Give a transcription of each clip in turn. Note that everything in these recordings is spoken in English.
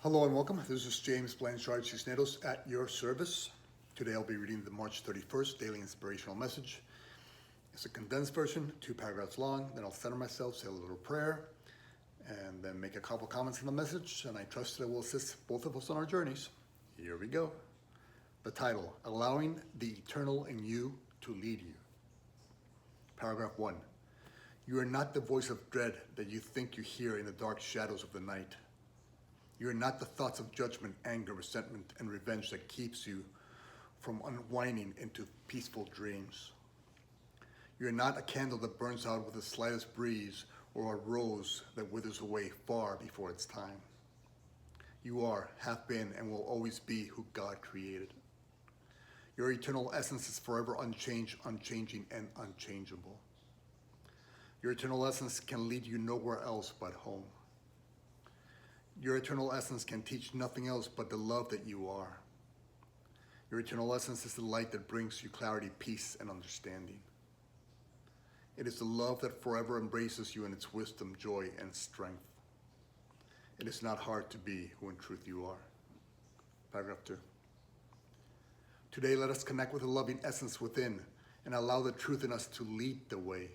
Hello and welcome. This is James Blanchard Cisneros at your service. Today I'll be reading the March 31st Daily Inspirational Message. It's a condensed version, 2 paragraphs long. Then I'll center myself, say a little prayer, and then make a couple comments on the message. And I trust that it will assist both of us on our journeys. Here we go. The title, Allowing the Eternal in You to Lead You. Paragraph 1. You are not the voice of dread that you think you hear in the dark shadows of the night. You are not the thoughts of judgment, anger, resentment, and revenge that keeps you from unwinding into peaceful dreams. You are not a candle that burns out with the slightest breeze or a rose that withers away far before its time. You are, have been, and will always be who God created. Your eternal essence is forever unchanged, unchanging, and unchangeable. Your eternal essence can lead you nowhere else but home. Your eternal essence can teach nothing else but the love that you are. Your eternal essence is the light that brings you clarity, peace, and understanding. It is the love that forever embraces you in its wisdom, joy, and strength. It is not hard to be who in truth you are. Paragraph 2. Today, let us connect with the loving essence within and allow the truth in us to lead the way.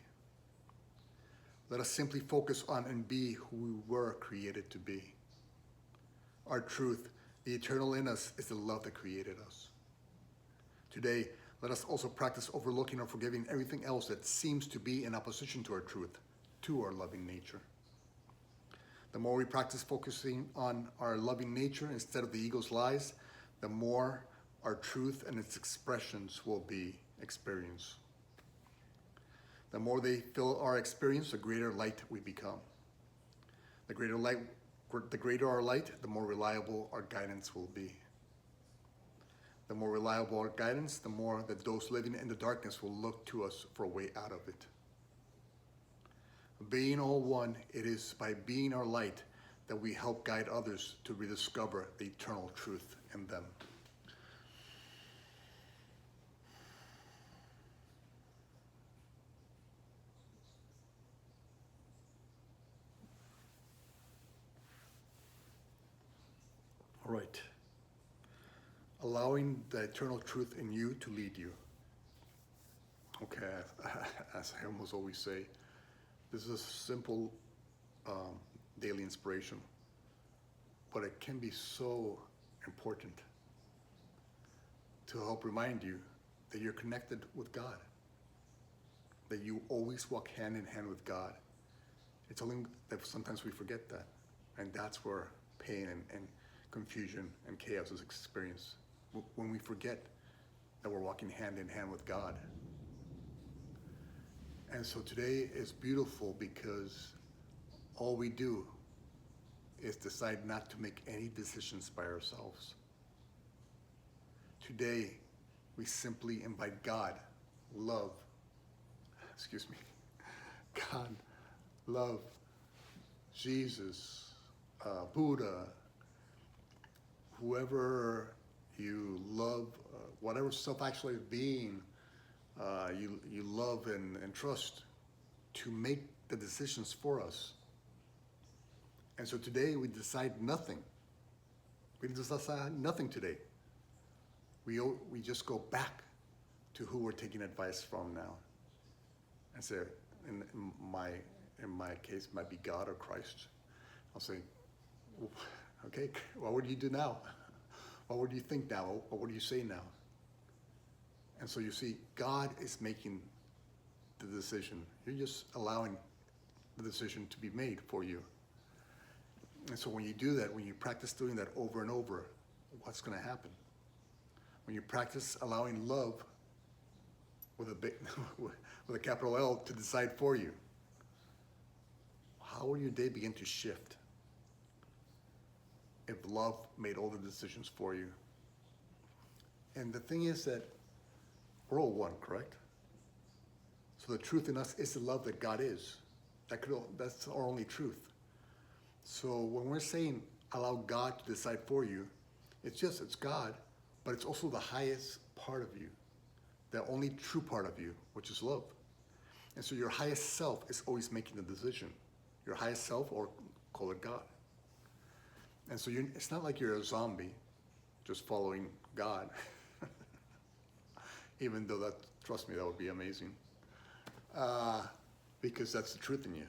Let us simply focus on and be who we were created to be. Our truth, the eternal in us, is the love that created us. Today, let us also practice overlooking or forgiving everything else that seems to be in opposition to our truth, to our loving nature. The more we practice focusing on our loving nature instead of the ego's lies, the more our truth and its expressions will be experienced. The more they fill our experience, the greater light we become. The greater our light, the more reliable our guidance will be. The more reliable our guidance, the more that those living in the darkness will look to us for a way out of it. Being all one, it is by being our light that we help guide others to rediscover the eternal truth in them. All right. Allowing the eternal truth in you to lead you. Okay, as I almost always say, this is a simple daily inspiration, but it can be so important to help remind you that you're connected with God, that you always walk hand in hand with God. It's only that sometimes we forget that, and that's where pain and confusion and chaos is experienced, when we forget that we're walking hand in hand with God. And so today is beautiful because all we do is decide not to make any decisions by ourselves. Today, we simply invite God, love, God, love, Jesus, Buddha, whoever you love, whatever self-actualized being you love and trust, to make the decisions for us. And so today we decide nothing. We decide nothing today. We just go back to who we're taking advice from now. And say, in my case, it might be God or Christ. I'll say, okay, what would you do now? What would you think now? What would you say now? And so you see, God is making the decision. You're just allowing the decision to be made for you. And so when you do that, when you practice doing that over and over, what's going to happen? When you practice allowing love with a capital L to decide for you, how will your day begin to shift if love made all the decisions for you? And the thing is that we're all one, correct? So the truth in us is the love that God is. That's our only truth. So when we're saying allow God to decide for you, it's God, but it's also the highest part of you, the only true part of you, which is love. And so your highest self is always making the decision. Your highest self, or call it God. And so it's not like you're a zombie just following God, even though that, trust me, that would be amazing. Because that's the truth in you.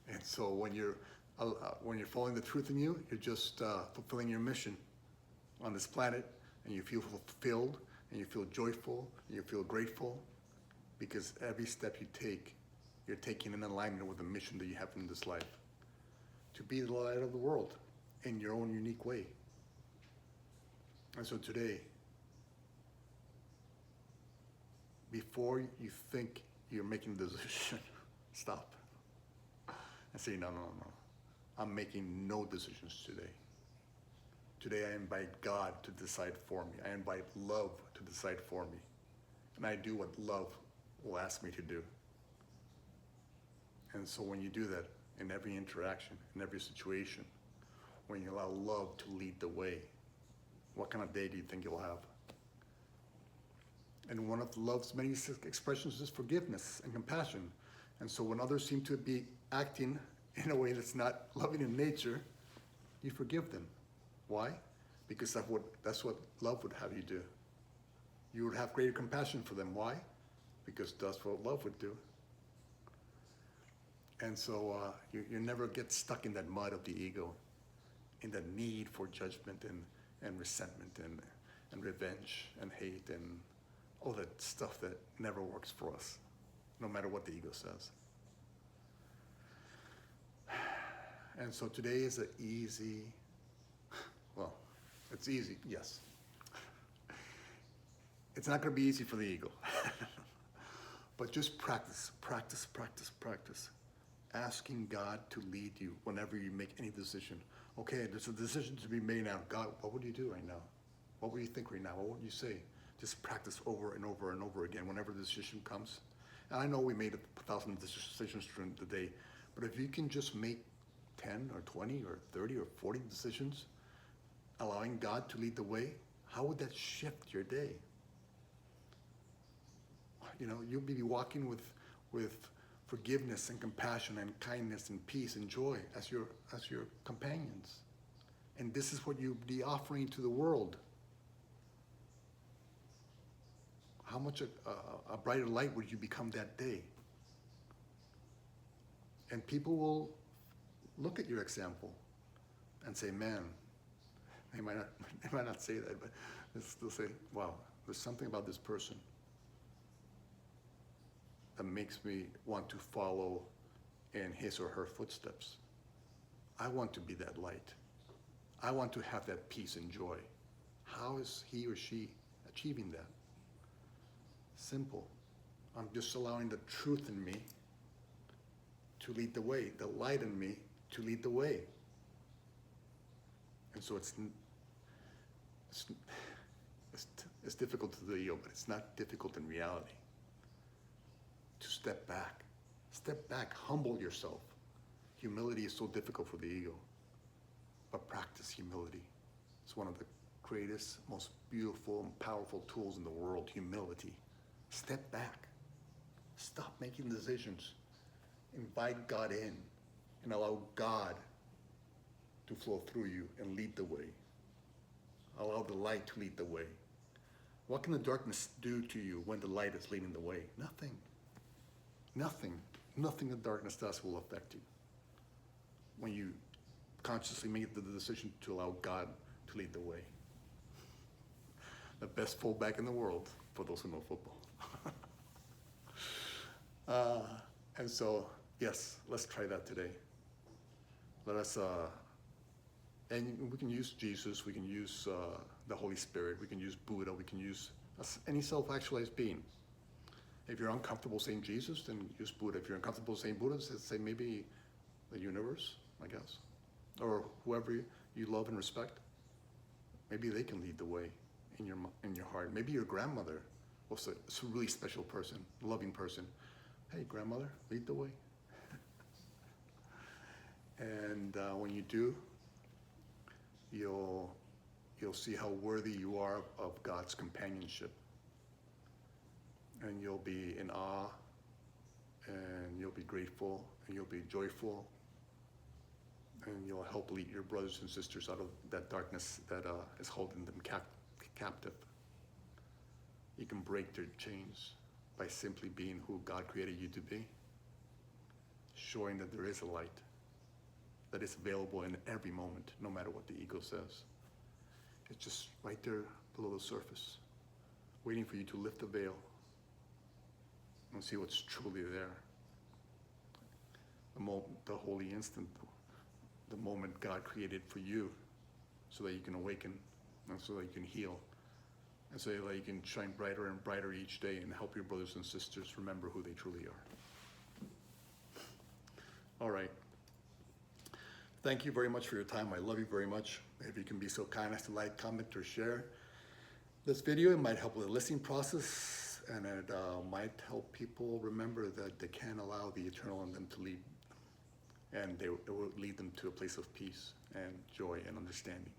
And so when you're following the truth in you, you're just fulfilling your mission on this planet, and you feel fulfilled, and you feel joyful, and you feel grateful, because every step you take, you're taking in alignment with the mission that you have in this life, to be the light of the world in your own unique way. And so today, before you think you're making the decision, stop and say, no. I'm making no decisions today. Today I invite God to decide for me. I invite love to decide for me. And I do what love will ask me to do. And so when you do that in every interaction, in every situation, when you allow love to lead the way, what kind of day do you think you'll have? And one of love's many expressions is forgiveness and compassion. And so when others seem to be acting in a way that's not loving in nature, you forgive them. Why? Because that's what love would have you do. You would have greater compassion for them. Why? Because that's what love would do. And so you never get stuck in that mud of the ego, in the need for judgment and resentment and revenge and hate and all that stuff that never works for us, no matter what the ego says. And so today is an easy, well, it's easy, yes. It's not going to be easy for the ego. But just practice. Asking God to lead you whenever you make any decision. Okay, there's a decision to be made now. God, what would you do right now? What would you think right now? What would you say? Just practice over and over and over again whenever the decision comes. And I know we made 1,000 decisions during the day, but if you can just make 10 or 20 or 30 or 40 decisions, allowing God to lead the way, how would that shift your day? You know, you'll be walking with forgiveness and compassion and kindness and peace and joy as your companions. And this is what you'll be offering to the world. How much a brighter light would you become that day? And people will look at your example and say, man, they might not say that, but they'll say, wow, there's something about this person that makes me want to follow in his or her footsteps. I want to be that light. I want to have that peace and joy. How is he or she achieving that? Simple. I'm just allowing the truth in me to lead the way, the light in me to lead the way. And so it's difficult to the ego, but it's not difficult in reality. To step back, humble yourself. Humility is so difficult for the ego, but practice humility. It's one of the greatest, most beautiful and powerful tools in the world, humility. Step back. Stop making decisions. Invite God in and allow God to flow through you and lead the way. Allow the light to lead the way. What can the darkness do to you when the light is leading the way? Nothing. Nothing the darkness does will affect you when you consciously make the decision to allow God to lead the way. The best fullback in the world, for those who know football. And so, yes, let's try that today. Let us, and we can use Jesus, we can use the Holy Spirit, we can use Buddha, we can use any self-actualized being. If you're uncomfortable saying Jesus, then use Buddha. If you're uncomfortable saying Buddha, say maybe the universe, I guess. Or whoever you love and respect. Maybe they can lead the way in your heart. Maybe your grandmother was a really special person, loving person. Hey, grandmother, lead the way. And when you do, you'll see how worthy you are of God's companionship. And you'll be in awe, and you'll be grateful, and you'll be joyful, and you'll help lead your brothers and sisters out of that darkness that is holding them captive. You can break their chains by simply being who God created you to be, showing that there is a light that is available in every moment, no matter what the ego says. It's just right there below the surface, waiting for you to lift the veil and see what's truly there. The holy instant, the moment God created for you, so that you can awaken, and so that you can heal, and so that you can shine brighter and brighter each day and help your brothers and sisters remember who they truly are. All right. Thank you very much for your time. I love you very much. If you can be so kind as to like, comment, or share this video, it might help with the listening process, and it might help people remember that they can allow the eternal in them to lead, and it will lead them to a place of peace and joy and understanding.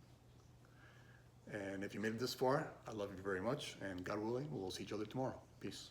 And if you made it this far, I love you very much, and God willing, we'll see each other tomorrow. Peace.